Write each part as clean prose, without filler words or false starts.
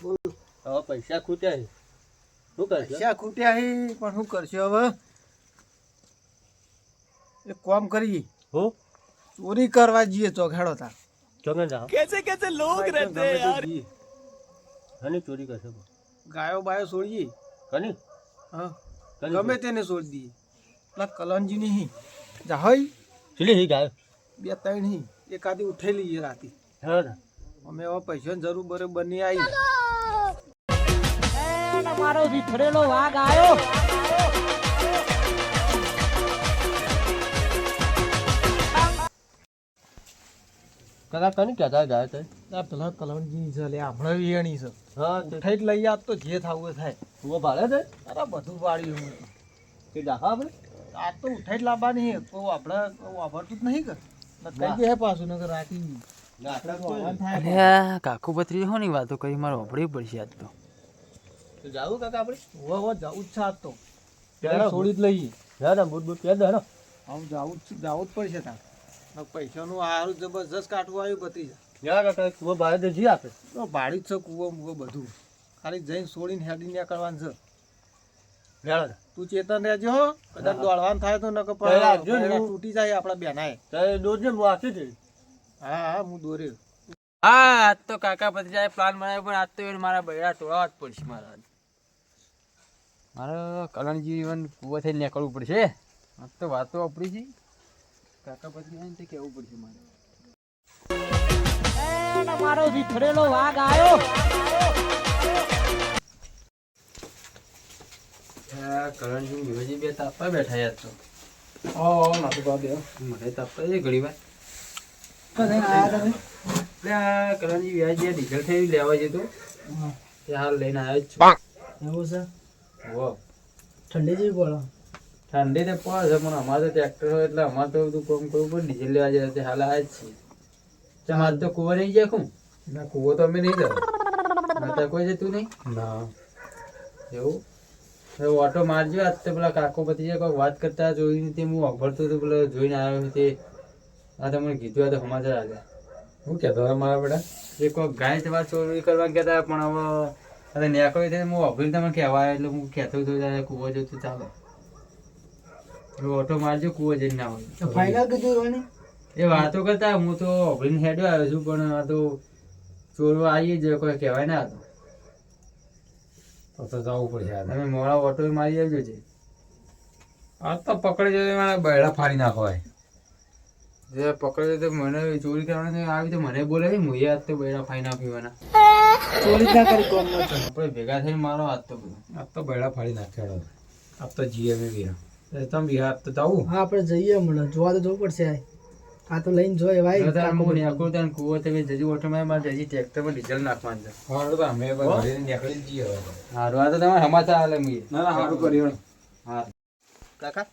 હવે પૈસા ખૂટ્યા છે, શું કરશે? પૈસા ખૂટ્યા છે પણ શું કરશે હવે? એક કામ કરી, હું ચોરી કરવા જઈએ ચોઘાડો તા. ચોકે જાઓ. कैसे लोग रहते हैं यार? હની ચોરી કરશે? ગાયો બાયો છોડીએ. કની હા, કની ગમે તેને છોડી દઈએ. પેલા કલનજી નહીં જાહઈ ચીલી હી ગાય. 2-3 હી એકાદી ઉઠાઈ લઈએ રાતે. હા ને અમે હવે પૈસાની જરૂર બરોબર નહીં આવી. મારો વિફરેલો વાઘ આવ્યો. કાકા કની કહેતા ગાય તે? આ પેલા કલનજી છે લે હમણાં વિયાણી છે. હા ઉઠાઈ જ લઈ આત તો જે થાવું એ થાય. તું ભાડે છે અરે બધું વાળ્યું હું તો. કે જાહા આપણે? આ તો ઉઠાઈ જ લાવવાની તો આપણે વાપરતું જ નહીં કર કઈ દે પાછું નગર રાખી અલ્યા કાકુ પત્રી હો ની વાતો કરી મારે વાપરવી પડશે આજ તો. તો જાવું કાકા આપણે? હવે જવું જ છે આજ તો. પહેલા છોડી જ લઈએ. હા ને બૂટ બૂટ પહેર દે ને. આમ જવું જ પડશે તાર. પૈસાનું હારું જબરજસ્ત કાઢવું આવ્યું ભત્રીજા. યા કાકા તું ભાડે તો જી આપે. તો ભાડી જ છે કૂવો મૂવો બધું. ખાલી જઈને છોડીને હેડી નીકળવાનું છે. જાણો તું ચેતન રહેજો હો. કદાચ દોડવાનું થાય તો નકર પહેલા જો ને પણ તૂટી જાય આપણા બેનાએ. તો દોડને હું આપી દઈશ. હા હા હું દોર્યો. હા આજ તો કાકા પત્રીજાએ પ્લાન બનાવ્યો પણ આજ તો એને મારા બૈરા તોડવા જ પડશે મારા. મારે કલણજી કૂવો થઈને નીકળવું પડશે. આજ તો વાતો વાપરી છે. કાકા પત્રીજાને તે કહેવું પડશે મારે. મારો વિફરેલો વાઘ આવ્યો. કલણજી વિવેજી બે તાપવા બેઠા યાર તો. નાતું બા દે. મને તાપતા છે ઘણી વાર. કદાચ આયા તમે. એટલે આ કલણજી વ્યાજી ડીઝલ થઈ લેવા જતો તે હાલ લઈને આવ્યો જ છું. એવું છે. હો ઠંડી જેવી પડે. ઠંડી તો પડે છે પણ અમારે તો ટ્રેક્ટર હોય એટલે અમારે તો બધું કામ કરવું પડે. ડીઝલ લેવા જાય તે હાલ આવ્યા જ છીએ. તમારે તો કુવો નહીં જાય કું? ના કૂવો તો અમે નહીં જતા. નતા કોઈ જતું નહીં ના. એવું હવે ઓટો મારજો. આજ તો પેલા કાકો પતિ કોઈ વાત કરતા જોઈને તે હું અભરતો હતો પેલો જોઈને આવ્યો તે આ તમને કીધું આ તો સમાચાર આવ્યા. હું કહેતો હતા મારા બેટા? એ કોઈ ગાય તમારે ચોરી કરવા કહેતા પણ હવે નીકળ્યું છે હું અભરી તમે કહેવાય એટલે હું કહેતો હતો ત્યારે કૂવો જતું ચાલે. ઓટો મારજો કૂવો જઈને ના હોય. ફાઇનલ કીધું રોની? એ વાતો કરતા હું તો અભરીને હેડ્યો આવ્યો છું પણ આ તો ચોરવા આવી જ કોઈ કહેવાય ના તો જવું પડશે. તમે મોડા ઓટો મારી આવજો છે. આ તો પકડી જતો મારા બૈડા ફાડી નાખવાય. જે પકડે તો મને ચોરી કરવાની આવી તો મને બોલે હું આજ તો બૈડા ફાઈ ના પીવાના. ચોરી ના કરી કોમ ન છે. આપણે ભેગા થઈને મારો હાથ તો બધું. આ તો બૈડા ફાડી નાખ્યા. આપ તો જીએ મે બી તમે બિહાર તો જાવું. હા આપણે જઈએ હમણાં જોવા તો જવું પડશે. આ તો લઈને જોઈએ ભાઈ. કુવો તમે જજી ઓટો મારે જજી ટ્રેક્ટરમાં ડીઝલ નાખવાનું છે. અમે નીકળી જઈએ. સારું આ તો તમારે સમાચાર હાલે મુએ. ના ના સારું કર્યું. હા કાકા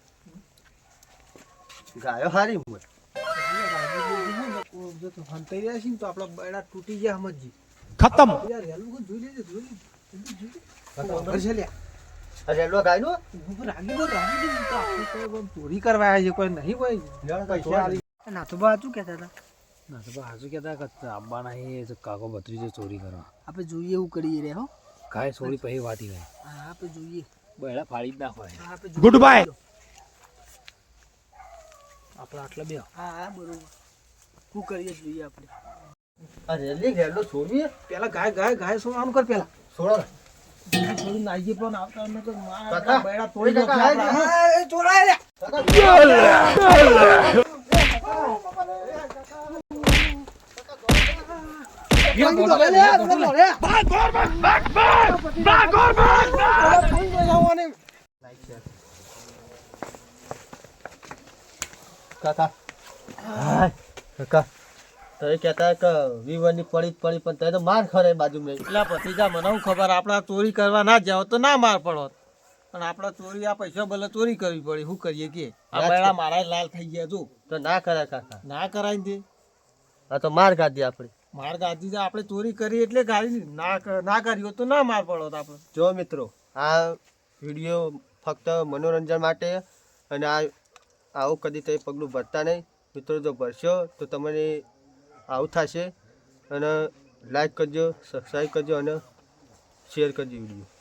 ગાયો હારી હું તો આપણા બૈડા તૂટી ગયા સમજી. ખતમ. યાર હેલું જોઈ લેજે જોઈ લે. અરે લો ગાયનો ચોરી કરવા આવ્યા છે કોઈ નહીં કોઈ પૈસા આલી. નાથુબા શું કહેતા હતા? ના તો હાજુ કહેતા કે આવવાના એ કાકો ભત્રીજો ચોરી કરવા. આપણે જોઈએ એવું કરીએ રે હો. કાંઈ ચોરી પછી વાતી ગઈ. હા આપણે જોઈએ. બૈડા ફાડી જ નાખવાય. Good bye. આપણે આટલા બે. હા હા બરોબર. શું કરીએ જોઈએ આપણે. અરે લે ઘેરલો છોડવી પેલા ગાય સોવાનું કર પેલા. છોડો થોડું નાઈજે પણ આવતા ન તો કાકા, બૈડા તોડી કાકા, નાખ્યા હાય, આપણા. એ ચોરાય રે. કાકા હાય કાકા તો એ કહેતા કે વિવરની પડી પણ તે તો માર ખરે બાજુ નહીં. એટલે ભત્રીજા મને હું ખબર આપણા ચોરી કરવા ના જાવ તો ના માર પડો પણ આપણા ચોરી આ પૈસા ભલે ચોરી કરવી પડી શું કરીએ કે આ બૈડા મારા લાલ થઈ ગયા તું તો ના કરે કાકા. ના કરાય દે. આ તો માર કાઢી આપણે. માર ગાદી આપણે ચોરી કરી એટલે ગાડી ના કરી હોત તો ના માર પડો આપણે. જો મિત્રો આ વિડીયો ફક્ત મનોરંજન માટે અને આવું કદી તમે પગલું ભરતા નહીં. મિત્રો જો ભરશો તો તમને આવું થશે અને લાઈક કરજો, સબસ્ક્રાઈબ કરજો અને શેર કરજો વિડીયો.